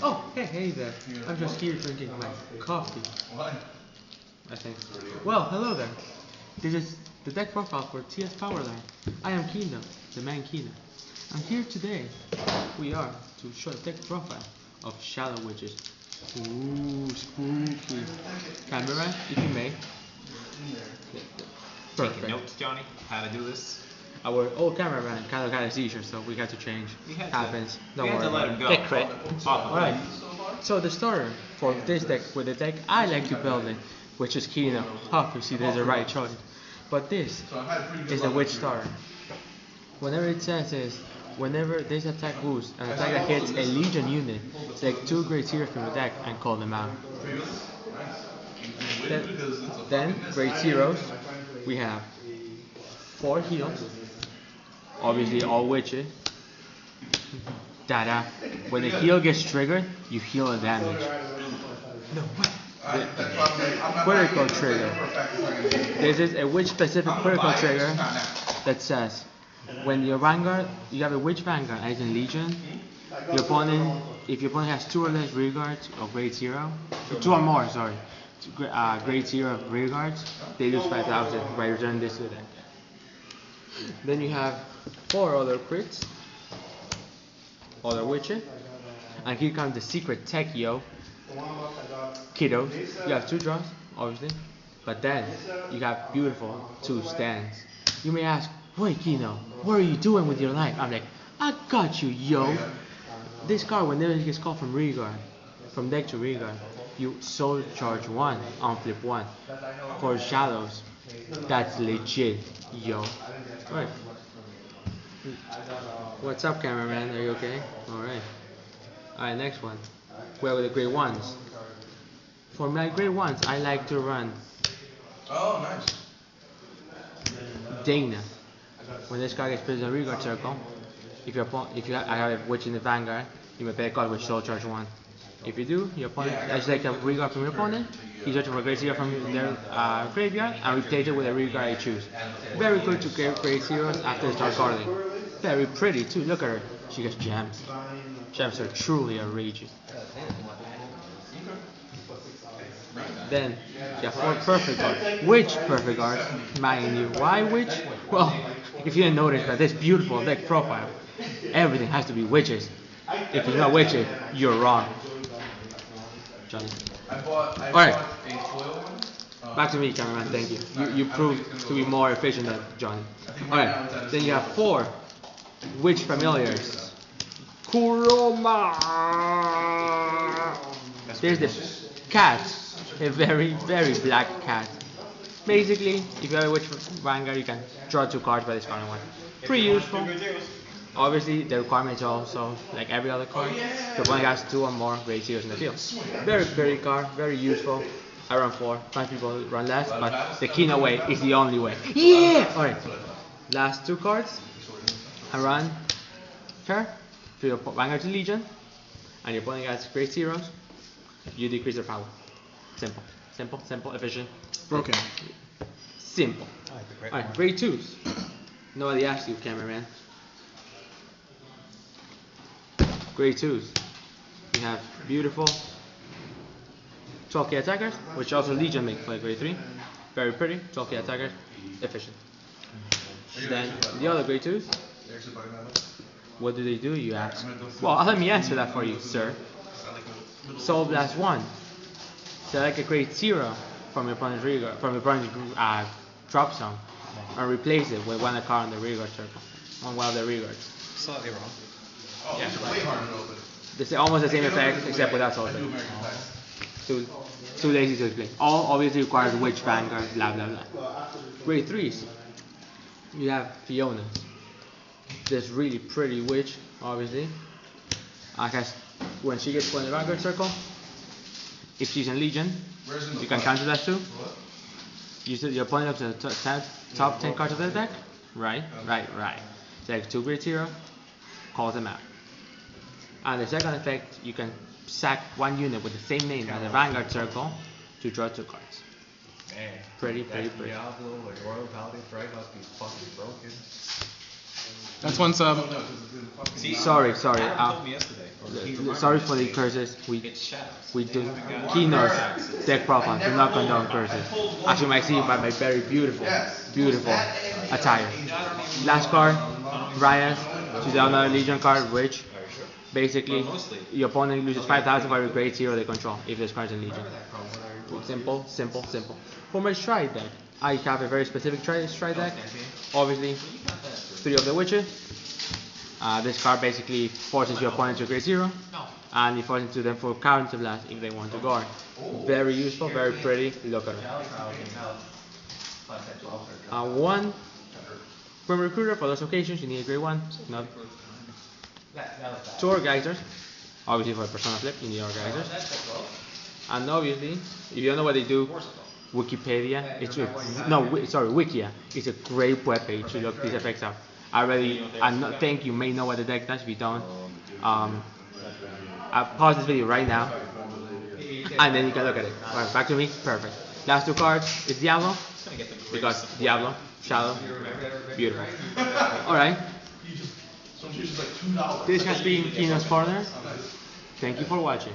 Oh, hey there. I'm just here drinking my coffee. What? I think. Well, hello there. This is the deck profile for TS Powerline. I am Quino, the man Quino. And here today, we are to show the deck profile of Shadow Witches. Ooh, spooky. Camera, if you may. Perfect. Taking notes, Johnny, how to do this. Our old cameraman kind of got a seizure, so we had to change. Happens. Don't worry. To let him go. Get crit. Alright. So the starter for this deck, with the deck I like to build it, which is Quino. Obviously, there's a right choice. But this is the Witch starter. Whenever it says is, whenever this attack boosts, an attack that hits a Legion unit, select 2 great heroes from the deck and call them out. Then great heroes, we have 4 heals. Obviously, all witches. Dada. When the heal gets triggered, you heal a damage. No way. Critical trigger. This is a witch specific critical trigger that says when your Vanguard, you have a witch Vanguard and it's in Legion, your opponent, if your opponent has 2 or less rearguards or grade 0, 2 or more, sorry, grade 0 rearguards, they lose 5,000 by returning this to the deck. Then you have 4 other crits, other witches, and here comes the secret tech, yo. Kiddos, you have 2 draws, obviously, but then you have beautiful 2 stands. You may ask, wait, Quino, what are you doing with your life? I'm like, I got you, yo. This card, whenever it gets called from rearguard, from deck to rearguard, you soul charge 1 on flip 1 for shadows. That's legit, yo. Alright. What's up, cameraman? Are you okay? Alright. Alright, next one. We have the grade 1s. For my grade 1s, I like to run Dana. When this card gets placed in a rearguard circle, I have a witch in the Vanguard, you may play a card with soul charge 1. If you do, your opponent, I select a rearguard from your opponent, you search for a great hero from their graveyard, and replace it with a rearguard I choose. Very good to get great heroes after start guarding. Very pretty too, look at her. She gets gems. Gems are truly outrageous. Then, you have 4 perfect cards. Which perfect cards? Mind you. Why which? Well, if you didn't notice by this beautiful deck profile, everything has to be witches. If it's not witches, you're wrong. Johnny. Alright. Back to me, cameraman, thank you. You proved to be more efficient than Johnny. Alright, then you have 4 witch familiars. Kuroma! There's the cat. A very, very black cat. Basically, if you have a witch Vanguard, you can draw 2 cards by discarding 1. Pretty useful. Obviously, the requirement is also, like every other card, the opponent has 2 or more great heroes in the field. Very pretty card, very useful. I run 4. Some people run less, but the Quino way is the only way. Yeah! Alright, last 2 cards. I run her for your Vanguard to Legion, and your opponent has great heroes. You decrease their power. Simple. Simple, simple, efficient. Broken. Simple. Alright, grade 2s. Nobody asked you, cameraman. Grade 2s. We have beautiful 12k attackers, which also Legion make play grade 3. Very pretty, 12k attackers, efficient. Then the other grade 2s. What do they do, you ask? Well, let me answer that for you, sir. Soul Blast 1. Select a grade 0 from your opponent's rearguard, from your opponent's drop zone, and replace it with 1 card on the rearguard circle, on one of the rearguards. Slightly wrong. Yeah. This is almost the same effect, except without soul. Too lazy to explain. All obviously requires witch Vanguard, blah blah blah. Grade 3s. You have Fiona. This really pretty witch, obviously. When she gets put in the Vanguard circle, if she's in Legion, you can counter that too. Your opponent up to the top 10 cards of the deck. Right. Select 2 great hero, call them out. And the second effect, you can sack 1 unit with the same name as the Vanguard circle to draw 2 cards. Man, pretty. Diablo or Royal Paladin Strike must be fucking broken. That's one sub. See, Sorry. told me yesterday. Sorry for the curses. We do Quino's deck profile. Do not condone curses. As you might see by my very beautiful attire. Last card, Riot. Choose another Legion card, which basically your opponent loses 5,000 for every grade 0 they control if there's cards in Legion. Simple. For my stride deck, I have a very specific stride deck. Obviously, 3 of the witches. This card basically forces your opponent to grade 0, and it forces them for counter blast if they want to guard. Very useful, very pretty. Look at it. 1 from recruiter for those occasions. You need a grade 1. No. 2 Orgeizers. Obviously for a Persona flip, you need Orgeizers. And obviously, if you don't know what they do, Wikipedia, Wikia is a great webpage to look these effects up. I think you may know what the deck does. If you don't, I'll pause this video right now, and then you can look at it. Alright, back to me. Perfect. Last 2 cards is Diablo, because Diablo, Shadow, beautiful. Alright. This has been Quino's Corner. Thank you for watching.